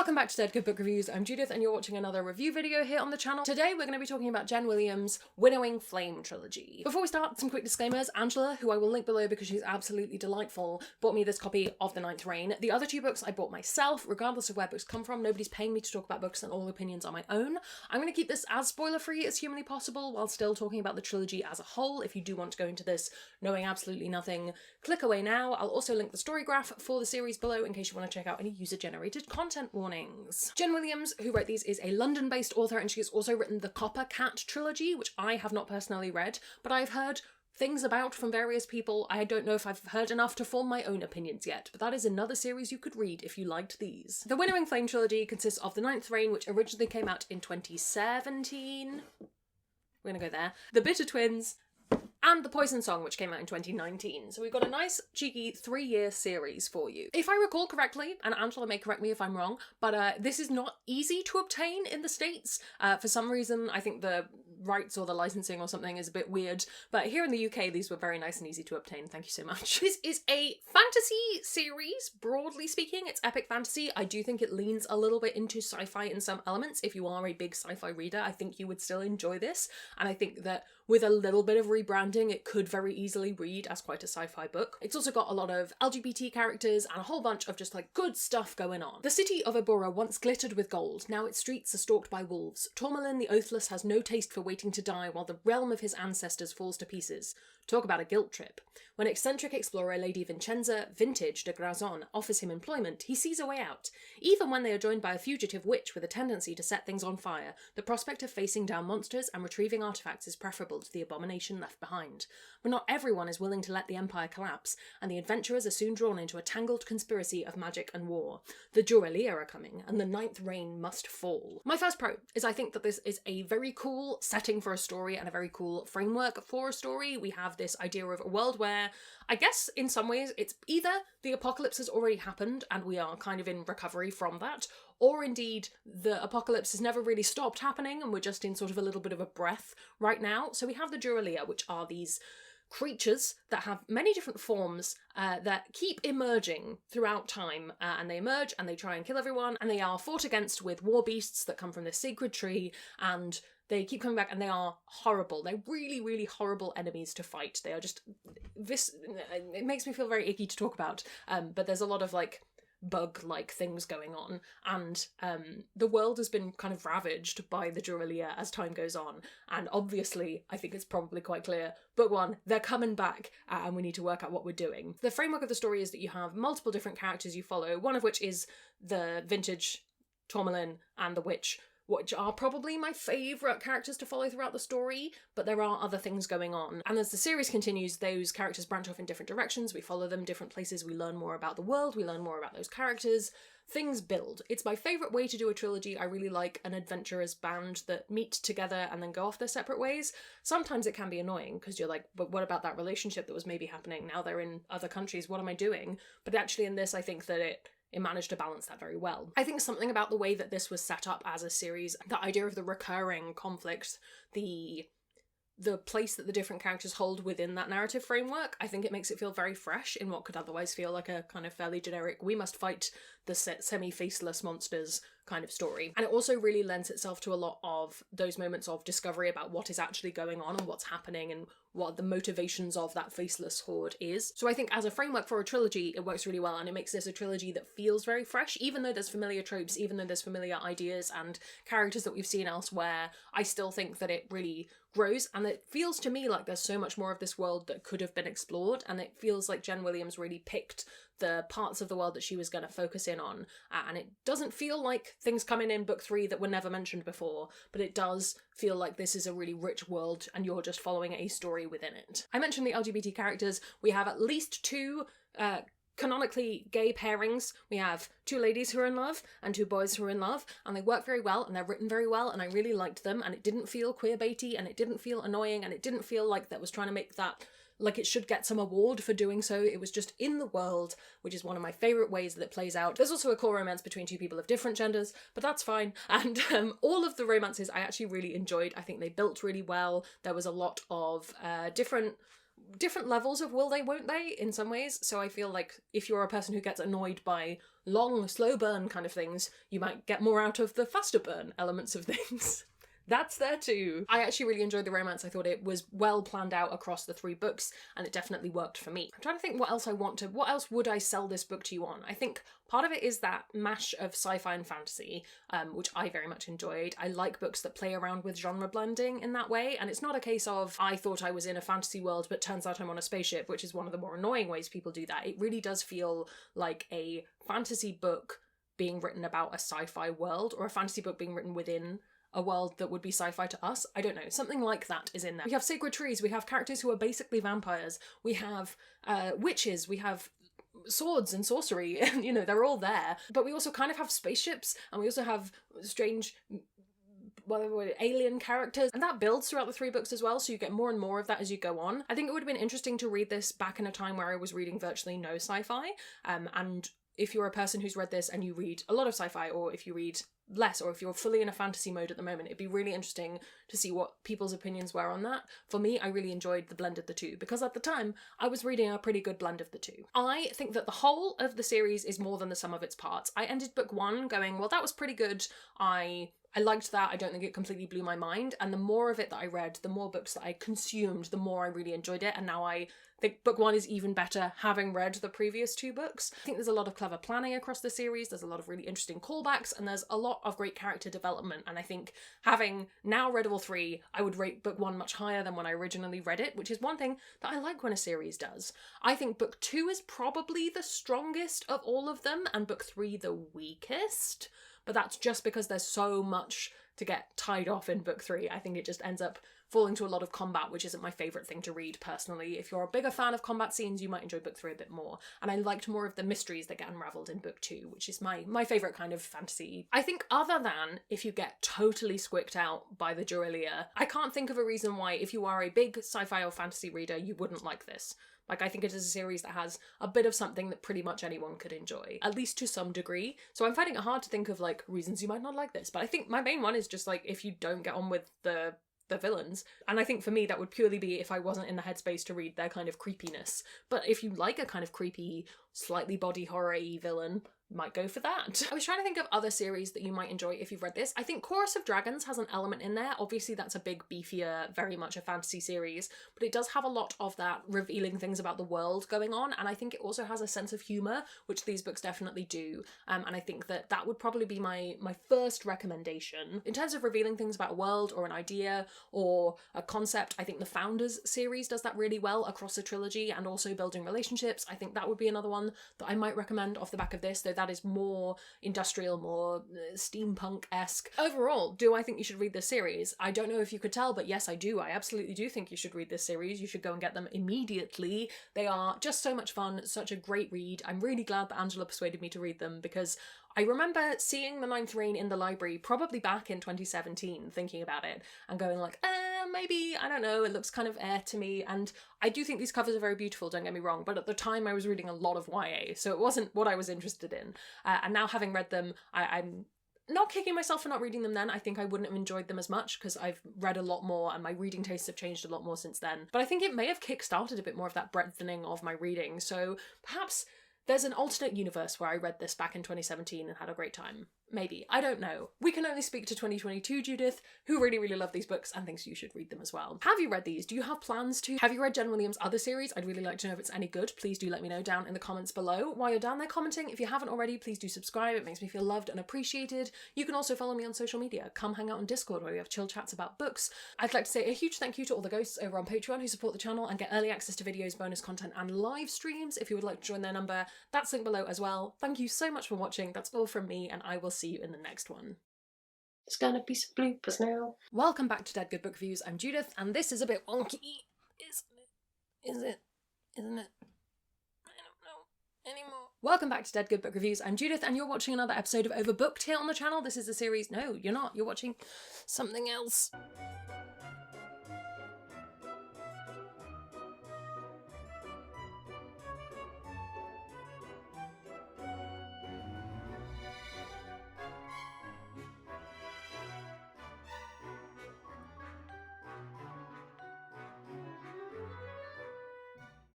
Welcome back to Dead Good Book Reviews. I'm Judith and you're watching another review video here on the channel. Today we're going to be talking about Jen Williams' Winnowing Flame Trilogy. Before we start, some quick disclaimers. Angela, who I will link below because she's absolutely delightful, bought me this copy of The Ninth Reign. The other two books I bought myself, regardless of where books come from. Nobody's paying me to talk about books and all opinions are my own. I'm going to keep this as spoiler-free as humanly possible while still talking about the trilogy as a whole. If you do want to go into this knowing absolutely nothing, click away now. I'll also link the story graph for the series below in case you want to check out any user-generated content warnings. Jen Williams, who wrote these, is a London-based author and she has also written the Copper Cat trilogy, which I have not personally read, but I've heard things about from various people. I don't know if I've heard enough to form my own opinions yet, but that is another series you could read if you liked these. The Winnowing Flame trilogy consists of The Ninth Reign, which originally came out in 2017. We're gonna go there. The Bitter Twins, and The Poison Song, which came out in 2019. So we've got a nice, cheeky 3-year series for you. If I recall correctly, and Angela may correct me if I'm wrong, but this is not easy to obtain in the States. For some reason, I think the rights or the licensing or something is a bit weird, but here in the UK, these were very nice and easy to obtain. Thank you so much. This is a fantasy series, broadly speaking. It's epic fantasy. I do think it leans a little bit into sci-fi in some elements. If you are a big sci-fi reader, I think you would still enjoy this, and I think that with a little bit of rebranding, it could very easily read as quite a sci-fi book. It's also got a lot of LGBT characters and a whole bunch of just like good stuff going on. The city of Ebora once glittered with gold. Now its streets are stalked by wolves. Tourmalin the Oathless has no taste for waiting to die while the realm of his ancestors falls to pieces. Talk about a guilt trip. When eccentric explorer Lady Vincenza Vintage de Grazon offers him employment, he sees a way out. Even when they are joined by a fugitive witch with a tendency to set things on fire, the prospect of facing down monsters and retrieving artifacts is preferable to the abomination left behind. But not everyone is willing to let the Empire collapse, and the adventurers are soon drawn into a tangled conspiracy of magic and war. The Jurelia are coming, and the Ninth Reign must fall. My first pro is I think that this is a very cool setting for a story and a very cool framework for a story. We have this idea of a world where, I guess in some ways, it's either the apocalypse has already happened and we are kind of in recovery from that, or indeed the apocalypse has never really stopped happening and we're just in sort of a little bit of a breath right now. So we have the Jurelia, which are these creatures that have many different forms that keep emerging throughout time, and they emerge and they try and kill everyone, and they are fought against with war beasts that come from this sacred tree, and they keep coming back and they are horrible. They're really, really horrible enemies to fight. They are just this. It makes me feel very icky to talk about, but there's a lot of like bug-like things going on, and the world has been kind of ravaged by the Jurelia as time goes on, and obviously I think it's probably quite clear, book one, they're coming back and we need to work out what we're doing. The framework of the story is that you have multiple different characters you follow, one of which is the Vintage, Tourmalin, and the Witch, which are probably my favourite characters to follow throughout the story, but there are other things going on. And as the series continues, those characters branch off in different directions, we follow them different places, we learn more about the world, we learn more about those characters, things build. It's my favourite way to do a trilogy. I really like an adventurers band that meet together and then go off their separate ways. Sometimes it can be annoying, because you're like, but what about that relationship that was maybe happening? Now they're in other countries, what am I doing? But actually in this, I think that it managed to balance that very well. I think something about the way that this was set up as a series, the idea of the recurring conflict, the place that the different characters hold within that narrative framework, I think it makes it feel very fresh in what could otherwise feel like a kind of fairly generic, we must fight the semi-faceless monsters kind of story. And it also really lends itself to a lot of those moments of discovery about what is actually going on and what's happening and what the motivations of that faceless horde is. So I think as a framework for a trilogy, it works really well, and it makes this a trilogy that feels very fresh, even though there's familiar tropes, even though there's familiar ideas and characters that we've seen elsewhere. I still think that it really grows, and it feels to me like there's so much more of this world that could have been explored, and it feels like Jen Williams really picked the parts of the world that she was going to focus in on, and it doesn't feel like things coming in book 3 that were never mentioned before, but it does feel like this is a really rich world and you're just following a story within it. I mentioned the LGBT characters. We have at least 2 canonically gay pairings. We have 2 ladies who are in love and 2 boys who are in love, and they work very well and they're written very well, and I really liked them, and it didn't feel queerbaity and it didn't feel annoying and it didn't feel like that was trying to make that like it should get some award for doing so. It was just in the world, which is one of my favourite ways that it plays out. There's also a core romance between 2 people of different genders, but that's fine. And all of the romances I actually really enjoyed. I think they built really well. There was a lot of different different levels of will they, won't they, in some ways. So I feel like if you're a person who gets annoyed by long, slow burn kind of things, you might get more out of the faster burn elements of things. That's there too. I actually really enjoyed the romance. I thought it was well planned out across the 3 books, and it definitely worked for me. I'm trying to think what else would I sell this book to you on? I think part of it is that mash of sci-fi and fantasy, which I very much enjoyed. I like books that play around with genre blending in that way, and it's not a case of I thought I was in a fantasy world but turns out I'm on a spaceship, which is one of the more annoying ways people do that. It really does feel like a fantasy book being written about a sci-fi world, or a fantasy book being written within a world that would be sci-fi to us. I don't know, something like that is in there. We have sacred trees, we have characters who are basically vampires, we have witches, we have swords and sorcery, and you know, they're all there. But we also kind of have spaceships, and we also have strange alien characters, and that builds throughout the 3 books as well, so you get more and more of that as you go on. I think it would have been interesting to read this back in a time where I was reading virtually no sci-fi, and if you're a person who's read this and you read a lot of sci-fi, or if you read less, or if you're fully in a fantasy mode at the moment, it'd be really interesting to see what people's opinions were on that. For me, I really enjoyed the blend of the 2, because at the time, I was reading a pretty good blend of the 2. I think that the whole of the series is more than the sum of its parts. I ended book 1 going, well, that was pretty good. I liked that. I don't think it completely blew my mind. And the more of it that I read, the more books that I consumed, the more I really enjoyed it. And now I think book 1 is even better, having read the previous 2 books. I think there's a lot of clever planning across the series. There's a lot of really interesting callbacks, and there's a lot of great character development. And I think, having now read all 3, I would rate book 1 much higher than when I originally read it, which is one thing that I like when a series does. I think book 2 is probably the strongest of all of them, and book 3 the weakest. But that's just because there's so much to get tied off in book 3. I think it just ends up falling to a lot of combat, which isn't my favourite thing to read personally. If you're a bigger fan of combat scenes, you might enjoy book 3 a bit more. And I liked more of the mysteries that get unravelled in book 2, which is my favourite kind of fantasy. I think other than if you get totally squicked out by the Duelia, I can't think of a reason why, if you are a big sci-fi or fantasy reader, you wouldn't like this. Like, I think it is a series that has a bit of something that pretty much anyone could enjoy, at least to some degree. So I'm finding it hard to think of, like, reasons you might not like this. But I think my main one is just, like, if you don't get on with the villains. And I think for me that would purely be if I wasn't in the headspace to read their kind of creepiness. But if you like a kind of creepy, slightly body horror-y villain, might go for that. I was trying to think of other series that you might enjoy if you've read this. I think Chorus of Dragons has an element in there. Obviously that's a big, beefier, very much a fantasy series, but it does have a lot of that revealing things about the world going on, and I think it also has a sense of humour, which these books definitely do, and I think that that would probably be my first recommendation. In terms of revealing things about a world or an idea or a concept, I think the Founders series does that really well across the trilogy, and also building relationships. I think that would be another one that I might recommend off the back of this, though that is more industrial, more steampunk-esque. Overall, do I think you should read this series? I don't know if you could tell, but yes, I do. I absolutely do think you should read this series. You should go and get them immediately. They are just so much fun, such a great read. I'm really glad that Angela persuaded me to read them, because I remember seeing The Ninth Reign in the library, probably back in 2017, thinking about it, and going like, maybe, I don't know, it looks kind of to me, and I do think these covers are very beautiful, don't get me wrong, but at the time I was reading a lot of YA, so it wasn't what I was interested in, and now having read them, I'm not kicking myself for not reading them then. I think I wouldn't have enjoyed them as much because I've read a lot more and my reading tastes have changed a lot more since then, but I think it may have kick-started a bit more of that breadthening of my reading, so perhaps there's an alternate universe where I read this back in 2017 and had a great time. Maybe. I don't know. We can only speak to 2022 Judith, who really, really loved these books and thinks you should read them as well. Have you read these? Do you have plans to? Have you read Jen Williams' other series? I'd really like to know if it's any good. Please do let me know down in the comments below. While you're down there commenting, if you haven't already, please do subscribe. It makes me feel loved and appreciated. You can also follow me on social media. Come hang out on Discord where we have chill chats about books. I'd like to say a huge thank you to all the ghosts over on Patreon who support the channel and get early access to videos, bonus content and live streams. If you would like to join their number, that's linked below as well. Thank you so much for watching. That's all from me, and I will see you in the next one. It's gonna be some bloopers now. Welcome back to Dead Good Book Reviews. I'm Judith, and this is a bit wonky, isn't it? I don't know anymore. Welcome back to Dead Good Book Reviews. I'm Judith, and you're watching another episode of Overbooked here on the channel. This is a series. No, you're not. You're watching something else.